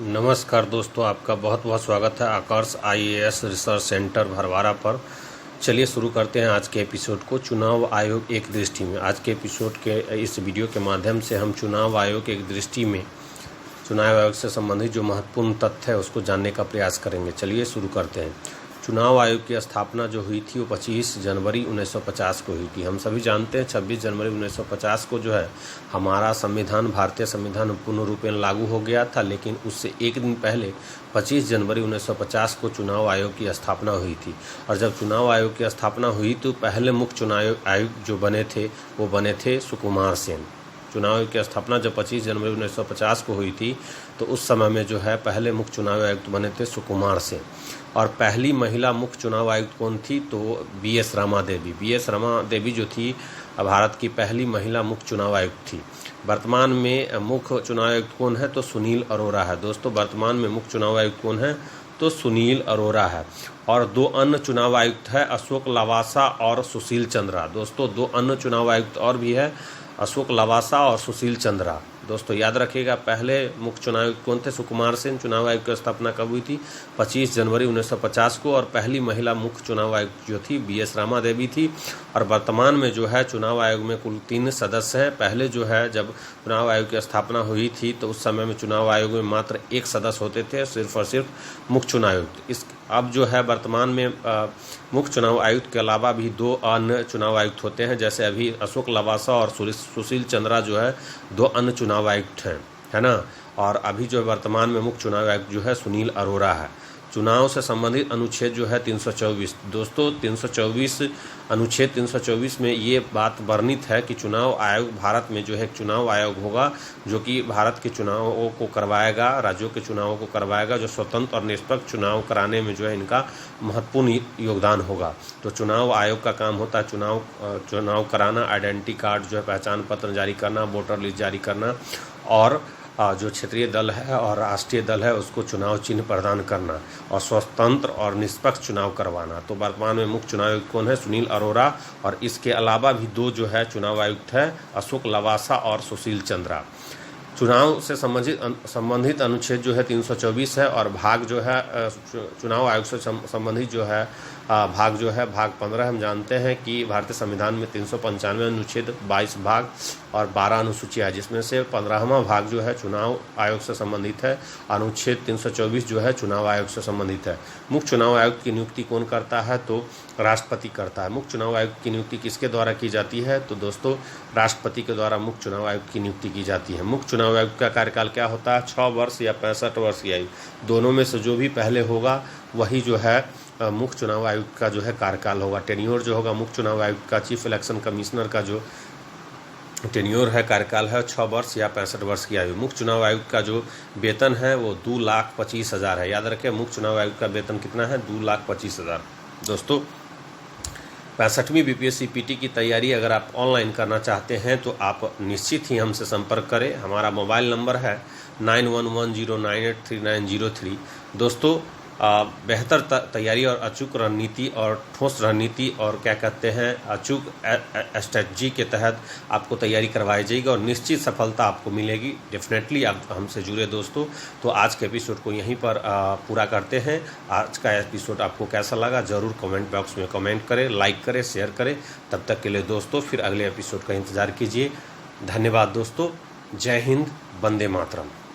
नमस्कार दोस्तों, आपका बहुत बहुत स्वागत है आकर्ष आईएएस रिसर्च सेंटर भरवारा पर। चलिए शुरू करते हैं आज के एपिसोड को। चुनाव आयोग एक दृष्टि में। आज के एपिसोड के इस वीडियो के माध्यम से हम चुनाव आयोग एक दृष्टि में चुनाव आयोग से संबंधित जो महत्वपूर्ण तथ्य है उसको जानने का प्रयास करेंगे। चलिए शुरू करते हैं। चुनाव आयोग की स्थापना जो हुई थी वो 25 जनवरी 1950 को हुई थी। हम सभी जानते हैं 26 जनवरी 1950 को जो है हमारा संविधान, भारतीय संविधान पूर्ण रूपेण लागू हो गया था, लेकिन उससे एक दिन पहले 25 जनवरी 1950 को चुनाव आयोग की स्थापना हुई थी। और जब चुनाव आयोग की स्थापना हुई तो पहले मुख्य चुनाव आयुक्त जो बने थे वो बने थे सुकुमार सेन। चुनाव आयोग की स्थापना जब 25 जनवरी 1950 को हुई थी तो उस समय में जो है पहले मुख्य चुनाव आयुक्त बने थे सुकुमार सेन। और पहली महिला मुख्य चुनाव आयुक्त कौन थी तो बीएस रमा देवी। बीएस रमा देवी जो थी भारत की पहली महिला मुख्य चुनाव आयुक्त थी। वर्तमान में मुख्य चुनाव आयुक्त कौन है तो सुनील अरोरा है। दोस्तों, वर्तमान में मुख्य चुनाव आयुक्त कौन है तो सुनील अरोरा है। और दो अन्य चुनाव आयुक्त है अशोक लवासा और सुशील चंद्रा। दोस्तों, दो अन्य चुनाव आयुक्त और भी है, अशोक लवासा और सुशील चंद्रा। दोस्तों याद रखिएगा, पहले मुख्य चुनाव आयुक्त कौन थे सुकुमार सेन। चुनाव आयोग की स्थापना कब हुई थी 25 जनवरी 1950 को। और पहली महिला मुख्य चुनाव आयुक्त जो थी बीएस रमा देवी थी। और वर्तमान में जो है चुनाव आयोग में कुल 3 सदस्य हैं। पहले जो है जब चुनाव आयोग की स्थापना हुई थी तो उस समय में चुनाव आयोग में मात्र 1 सदस्य होते थे, सिर्फ और सिर्फ मुख्य चुनाव आयुक्त। अब जो है वर्तमान में मुख्य चुनाव आयुक्त के अलावा भी 2 अन्य चुनाव आयुक्त होते हैं, जैसे अभी अशोक लवासा और सुशील चंद्रा जो है 2 अन्य चुनाव आयुक्त हैं, है ना। और अभी जो वर्तमान में मुख्य चुनाव आयुक्त जो है सुनील अरोरा है। चुनाव से संबंधित अनुच्छेद जो है 324। दोस्तों 324 अनुच्छेद 324 में ये बात वर्णित है कि चुनाव आयोग भारत में जो है एक चुनाव आयोग होगा जो कि भारत के चुनावों को करवाएगा, राज्यों के चुनावों को करवाएगा, जो स्वतंत्र और निष्पक्ष चुनाव कराने में जो है इनका महत्वपूर्ण योगदान होगा। तो चुनाव आयोग का काम होता है चुनाव कराना, आइडेंटिटी कार्ड जो है पहचान पत्र जारी करना, वोटर लिस्ट जारी करना, और जो क्षेत्रीय दल है और राष्ट्रीय दल है उसको चुनाव चिन्ह प्रदान करना और स्वतंत्र और निष्पक्ष चुनाव करवाना। तो वर्तमान में मुख्य चुनाव आयुक्त कौन है सुनील अरोरा। और इसके अलावा भी 2 जो है चुनाव आयुक्त है अशोक लवासा और सुशील चंद्रा। चुनाव से संबंधित अनुच्छेद जो है 324 है। और भाग जो है चुनाव आयोग से संबंधित जो है भाग जो है भाग 15। हम जानते हैं कि भारतीय संविधान में 395 अनुच्छेद, 22 भाग और 12 अनुसूचियाँ, जिसमें से 15वां भाग जो है चुनाव आयोग से संबंधित है। अनुच्छेद 324 जो है चुनाव आयोग से संबंधित है। मुख्य चुनाव आयुक्त की नियुक्ति कौन करता है तो राष्ट्रपति करता है। मुख्य चुनाव आयुक्त की नियुक्ति किसके द्वारा की जाती है तो दोस्तों राष्ट्रपति के द्वारा मुख्य चुनाव आयुक्त की नियुक्ति की जाती है। मुख्य चुनाव आयुक्त का कार्यकाल क्या होता है 6 वर्ष या 65 वर्ष की आयु, दोनों में से जो भी पहले होगा वही जो है मुख्य चुनाव आयुक्त का जो है कार्यकाल होगा। टेन्योर जो होगा मुख्य चुनाव आयुक्त का, चीफ इलेक्शन कमिश्नर का जो टेन्योर है, कार्यकाल है 6 वर्ष या 65 वर्ष की आयु। मुख्य चुनाव आयुक्त का जो वेतन है वो 2,25,000 है। याद रखें, मुख्य चुनाव आयुक्त का वेतन कितना है 2,25,000। दोस्तों 65वीं बीपीएससी पीटी की तैयारी अगर आप ऑनलाइन करना चाहते हैं तो आप निश्चित ही हमसे संपर्क करें। हमारा मोबाइल नंबर है 9110983903। दोस्तों बेहतर तैयारी और अचूक रणनीति और ठोस रणनीति और क्या कहते हैं अचूक स्ट्रेटजी के तहत आपको तैयारी करवाई जाएगी और निश्चित सफलता आपको मिलेगी। डेफिनेटली आप हमसे जुड़े दोस्तों। तो आज के एपिसोड को यहीं पर पूरा करते हैं। आज का एपिसोड आपको कैसा लगा ज़रूर कमेंट बॉक्स में कमेंट करें, लाइक करें, शेयर करें। तब तक के लिए दोस्तों फिर अगले एपिसोड का इंतज़ार कीजिए। धन्यवाद दोस्तों। जय हिंद, वंदे मातरम।